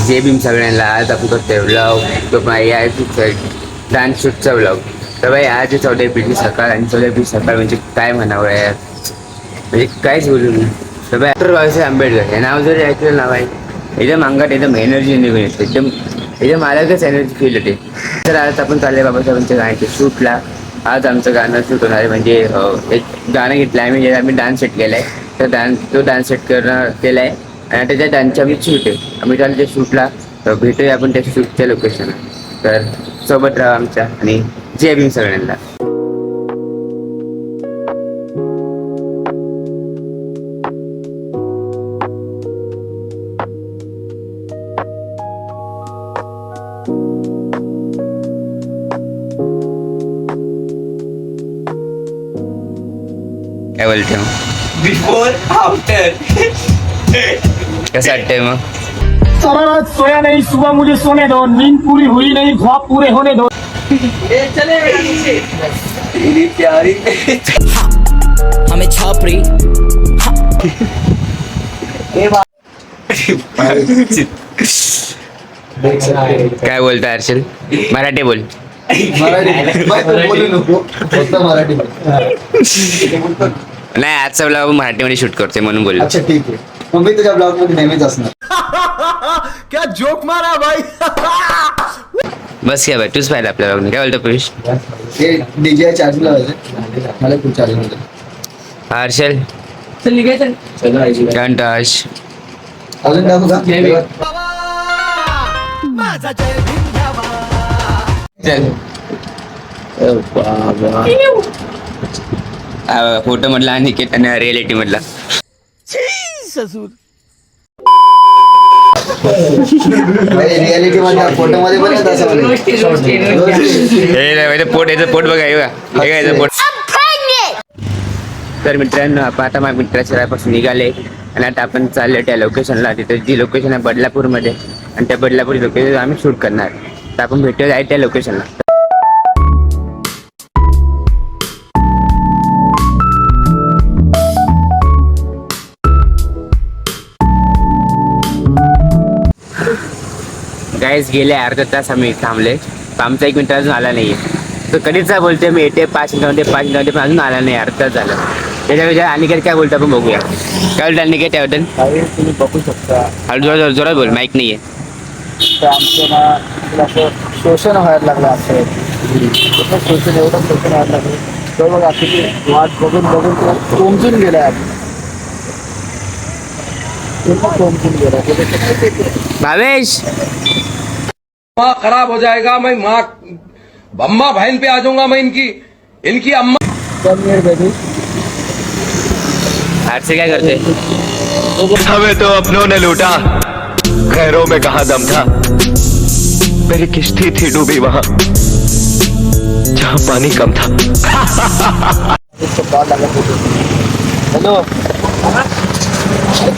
जे भीम सगळ्यांना आज आपण करतोय व्लॉग तो डान्स शूटचा व्लॉग. तर भाई आज 14 एप्रिलची सकाळ आणि 14 एप्रिल सकाळ म्हणजे काय म्हणावं यार, म्हणजे काहीच बोलू मी. तर भाई डॉक्टर बाबासाहेब आंबेडकर हे नाव जरी ऐकलं नाव आहे एकदम अंगात एकदम एनर्जी निघून येते, एकदम अलगच एनर्जी फील होते. तर आज आपण चालले बाबासाहेबांच्या गाण्याच्या शूटला. आज आमचं गाणं शूट होणार आहे, म्हणजे एक गाणं घेतलं आहे आम्ही डान्स सेट केला आहे. तर तो डान्स सेट केला आहे आणि त्याच्या डान्सच्या आम्ही शूट आहे. आम्ही चालू त्या शूटला भेटूया आपण त्या शूटच्या लोकेशनला. तर सोबत राहा आमच्या आणि जय भीम सगळ्यांना. काय बोलते मग? बिफोर आफ्टर कसं वाटतंय मग? सारा रात सोया नहीं, सुबह मुझे सोने दो, नींद पूरी हुई नहीं, ख्वाब पूरे होने दो. चले मेरी प्यारी हमें छापरी काय बोलता हर्षल? मराठी बोल. नाही, आजचा ब्लॉग मराठीमध्ये शूट करतोय म्हणून बोललो. अच्छा ठीक आहे, मग मी तुझ्या ब्लॉग मध्ये नेहमीच असणार. क्या जोक मारा भाई. बस काय भाई, तूच पाहिलं आपल्या ब्लॉग. काय बोलतो पियुष? हे डीजे चार्जिंग लावायचं, मला खूप चार्जिंग होतं. हर्षल चल निघायचं. कंटाश अजून टाकू का? चल. फोटो मधला अनिकेत आणि रियालिटी मधला रियालिटी मध्ये फोटो मध्ये पण येत असं पोट, याचं पोट बघा. हे बघा याचं पोट. तर मित्रांनो, आपण आता माझ्या मित्राच्या रायपासून निघाले आणि आता आपण चाललो त्या लोकेशनला. तिथे जी लोकेशन आहे बदलापूरमध्ये, आणि त्या बदलापूर लोकेशन आम्ही शूट करणार. तर आपण भेटूया आहे त्या लोकेशनला. गाईज गेले अर्धा तास आम्ही थांबले, आमचा 1 मिनिट अजून आला नाहीये. तर कधीचा बोलतोय मी येते 5 मिनिटांमध्ये पण अजून आला नाही. अर्धा तास झाला. त्याच्यापेक्षा अनिकेत काय बोलतो आपण बघूया. काय बोलतो अनिकेत त्याबद्दल? तुम्ही बघू शकता. हळू जोरात बोल, माईक नाहीये. तर आमचं ना असं शोषण व्हायला लागलं. आमचं शोषण, एवढं शोषण व्हायला लागलं. तर बघा किती वाट बघून तुला कोमजून गेलाय. कोमजून गेला भावेश. माँ खराब हो जाएगा, मैं माँ अम्मा बहन पे आ जाऊंगा मैं इनकी अम्मा. हर्षल काय करते? हमें तो अपनों ने लूटा, खैरों में कहा दम था. मेरी किश्ती थी डूबी वहां जहां पाणी कम था. हॅलो,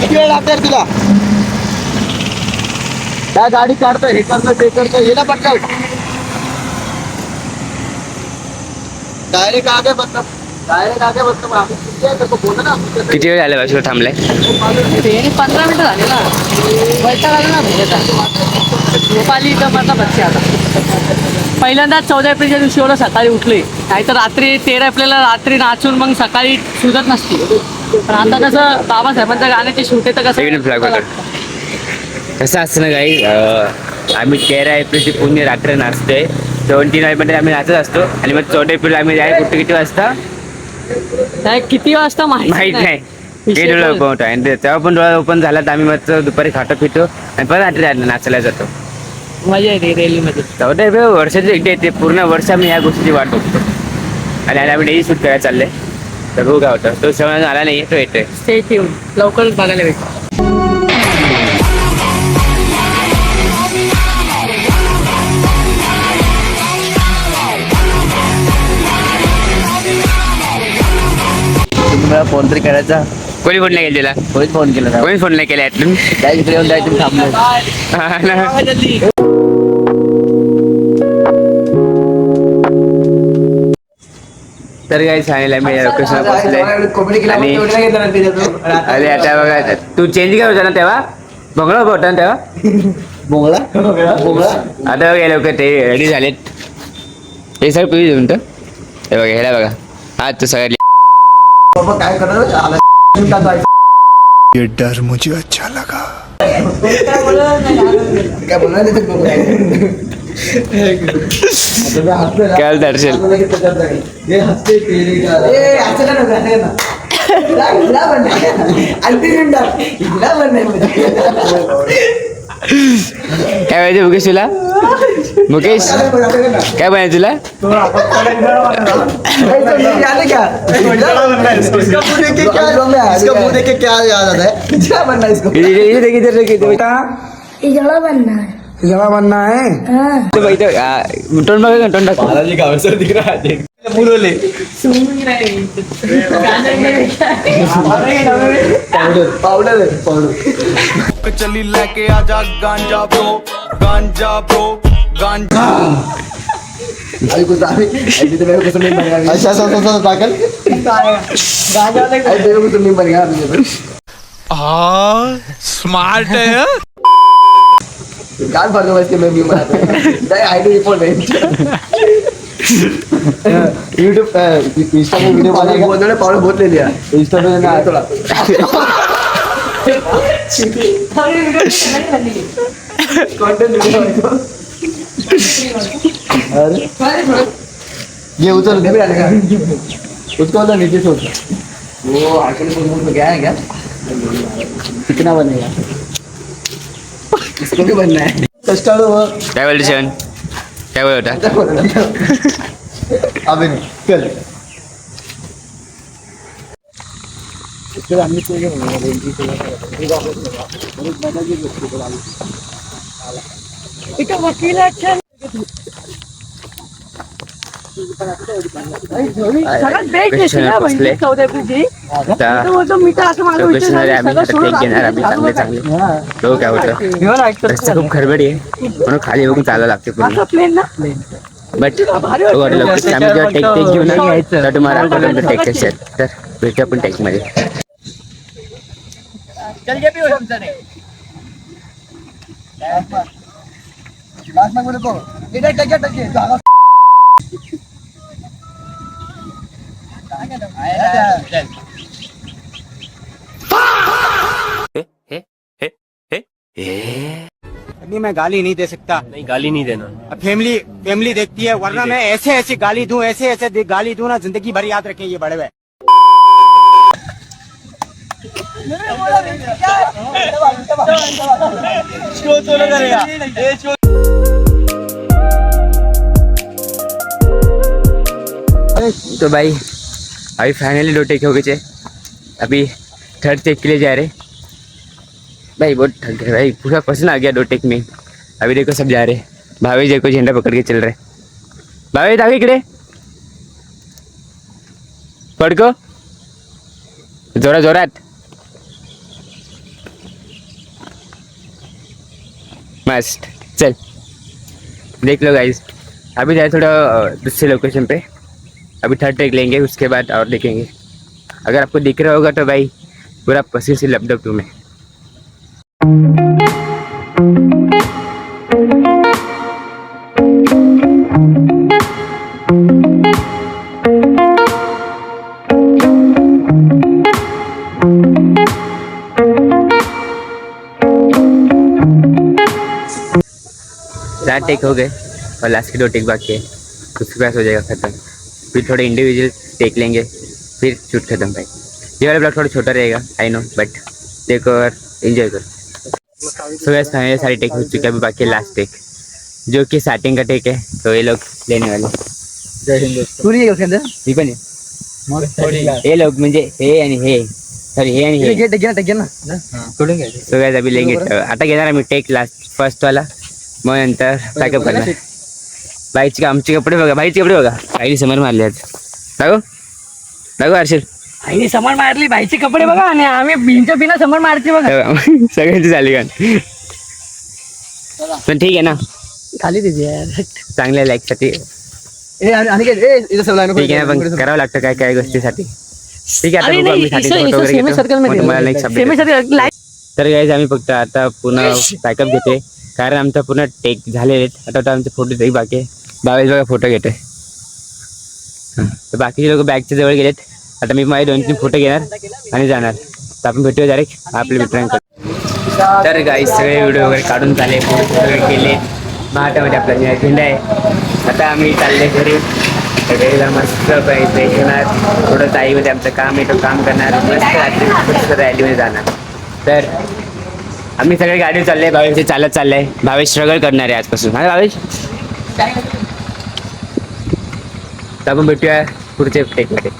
किती वेळ लागणार तुला? त्या गाडी काढतोय, हे करतोय ते करतोय, येणं पटकन. डायरेक्ट आगे बसतो. बोला ना. किती वेळ झाला बसवर थांबलाय? 15 मिनिटं झाले ना. वैताग आला ना भेटायचा. झोपाली तर माझा बच्चे आता. पहिल्यांदा 14 एप्रिलच्या दिवशी एवढं सकाळी उठले, नाहीतर रात्री 13 एप्रिलला रात्री नाचून मग सकाळी सुधत नसते. पण आता कसं बाबासाहेबांच्या गाण्याची शूट आहे तर कसं कसं असतं ना काही, आम्ही 13 एप्रिलची पुण्य रात्र नाचतोय. 17 एप्रिलमध्ये आम्ही नाचत असतो आणि मग 14 एप्रिल आम्ही जाय कुठे किती वाजता नाही किती वाजता माहित नाही. ते डोळा ओपन होतो आणि तेव्हा पण डोळा ओपन झाला तर आम्ही मग दुपारी खातो पितो आणि परत रात्री नाचायला जातो. मजा येते रेलीमध्ये. 14 एप्रिल वर्षाची एकदा येते. पूर्ण वर्ष आम्ही या गोष्टीची वाट बघतो आणि आता आम्ही डेली शूट करायला चाललंय. तर बघू काय होतं. तो सगळं आला नाही, तो येतोय. स्टे ट्यून, लवकरच बघायला भेटतो. तुम्हाला फोन तरी करायचा. कोणी फोन नाही केला तिला? कोणीच फोन केला कोणी फोन नाही केला तुम्ही? काय इकडे येऊन जायचं थांबलो. तर काय सांगितलं मी लोकेशन बसले आणि अरे आता बघा, तू चेंज काय होता ना तेव्हा, बंगळा होता ना तेव्हा. बोंगळा बोंगळा आता बघा लोक ते रेडी झालेत. हे सर पिऊ देऊन तर हे बघा ह्याला बघा हा तो सगळ्यात बाबा काय करणार आला ये डर मुझे अच्छा लगा. काय बोलणार नाही तर बघू. काय बोलतो हर्षल? ये हसते तेरे का ए असं काय नाही ना हिला बनणार हिला बनणार काय पाहिजे मुकेश तुला? मुकेश काय पाहिजे तुला? इसका मुंह देख के क्या याद आता है क्या बनना है इसको इजड़ा बनना है जगह बनना है हाँ टोन बघा टोन टाक. पाउडर है पाउडर चली लेके आजा गांजा ब्रो गांजा. अभी कुछ अभी तो मेरे को नहीं बनेगा अच्छा ऐसा ताकल अभी मेरे को तो नहीं बनेगा स्मार्ट है. गाल भर दूंगा इसके मैं भी बनाता हूँ आईडी रिपोर्ट है यूट्यूब इंस्टा में वीडियो बनाएगा बोल दो पाउडर बहुत ले लिया इंस्टा पे ना थोड़ा कंटेंट अरे ये उधर नहीं डालेगा उसको उधर नीचे से वो आजकल को मूड में गया है क्या कितना बनेगा इसको भी बनना है कस्टर्ड हुआ काय बोलतो शरण? काय बोलता? अभी नहीं चल इसके आदमी को ये होगा रेंजी को वकील अच्छा सगळ्यात बेस्ट Question ना बसले. म्हणजे चौदा एप्रिलची आता तो बोलतो मी तर असं माझं विचार लोकेशनवर झाला, आम्ही सगळं आता सोडून टेक घेणार आम्ही रात्री चांगले चालू चांगले. तो काय होतं रस्ता खूप खडबडी आहे म्हणून खाली बघून चालायला लागते पूर्ण. असं प्लेन ना बट आम्ही जेव्हा टेक घेऊ ना तर तुम्हाला आपण टेक कसे आहेत तर भेटू आपण टेक मध्ये. लास्ट में बोले को इधर टके जागा नहीं मैं गाली नहीं दे सकता. नहीं गाली नहीं देना. फैमिली देखती है वरना मैं ऐसे ऐसे गाली दूं ऐसे गाली दूं ना जिंदगी भर याद रखें ये बड़े हुए. तो भाई अभी फाइनली 2 टेक हो गए. अभी 3rd टेक के लिए जा रहे भाई. बहुत थक गए भाई पूरा पसीना आ गया 2 टेक में. अभी देखो सब जा रहे. भावेश देखो झंडा पकड़ के चल रहे. भावेश आगे इकडे पडको जोरात मस्त. चल देख लो गाइस. अभी जाए थोड़ा दूसरे लोकेशन पे. अभी 3rd टेक लेंगे उसके बाद और देखेंगे. अगर आपको दिख रहा होगा तो भाई पूरा पसीने से लपडप हूँ मैं. टेक हो गए और लास्ट के 2 टेक बाकी है. उसके पास हो जाएगा खत्म. फिर थोड़े इंडिविजुअल टेक लेंगे फिर शूट खत्म भाई. ये वाला ब्लॉग थोड़ा छोटा रहेगा आई नो बट देखो और एंजॉय करो. सो गाइस फाइनली सारी टेक हो चुकी है. अभी बाकी लास्ट टेक जो कि स्टार्टिंग का टेक है तो ये लोग लेने वाले. तू नहीं है उसके अंदर मी पण आहे. हे लोग म्हणजे हे आणि हे सॉरी हे आणि हे. टेक ना सो गाइस अभी लेंगे. आता घेणार आम्ही टेक लास्ट फर्स्ट वाला. मग नंतर पॅकअप करणार. बाईचे आमचे कपडे बघा. बाईचे कपडे बघा. बाईने समर मारले आज. दाखव हर्षल. आईने समर मारली बाईचे कपडे बघा आणि आम्ही बिनच्या बिना समर मारते बघा. सगळ्यांची झाली गाण. पण ठीक आहे ना खाली दिली यार चांगल्या लाईक साठी इधर सब लाइन ठीक आहे ना. पण करावं लागतं काय काय गोष्टीसाठी. ठीक आहे. अरे आता बघू आम्ही नाही साठी फोटो वगैरे घेतो. मग तुम्हाला नेक्स्ट अपडेट. सर्कल मध्ये तर गाईज आम्ही फक्त आता पुन्हा पॅकअप घेते कारण आमचा पूर्ण टेक झालेले आहेत. आता आमचे फोटो टेक बाकी आहे. भावेश बघा फोटो घेतोय. तर बाकीचे लोक बॅगच्या जवळ गेलेत. आता मी माझे 2-3 फोटो घेणार आणि जाणार. तर आपण भेटूया डायरेक्ट आपल्या मित्रांकडे. तर गाईस सगळे व्हिडिओ वगैरे काढून झाले, फोटो वगैरे केले. महाटामध्ये आपला निळखंड आहे. आता आम्ही चालले घरी. घरीला मस्त पैसे घेणार. थोडं ताईमध्ये आमचं काम आहे, तो काम करणार. मस्त रात्री मस्त रॅलीमध्ये जाणार. तर आम्ही सगळे गाडीवर चालले. भावेश चालत चाललंय. भावेश स्ट्रगल करणार आहे आजपासून. हा भावेश. तर आपण भेटूया पुढच्या टेकमध्ये.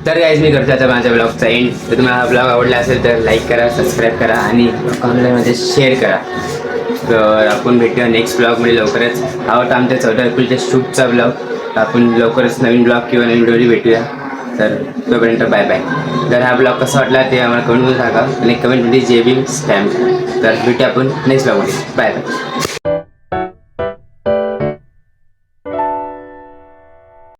तर गाईज मी करतो आता माझ्या ब्लॉगचा एंड. तर तुम्हाला हा ब्लॉग आवडला असेल तर लाईक करा, सबस्क्राईब करा आणि कॉमेंटमध्ये शेअर करा. तर आपण भेटूया नेक्स्ट ब्लॉगमध्ये लवकरच. हा होता आमच्या 14 एप्रिलच्या शूटचा ब्लॉग. आपण लवकरच नवीन ब्लॉग किंवा नवीन व्हिडिओ भेटूया. तर तोपर्यंत बाय बाय. तर हा ब्लॉग कसा वाटला ते आम्हाला कमेंटमध्ये सांगा आणि कमेंटमध्ये JB स्टॅम्प. तर भेटूया आपण नेक्स्ट ब्लॉगमध्ये. Bye bye.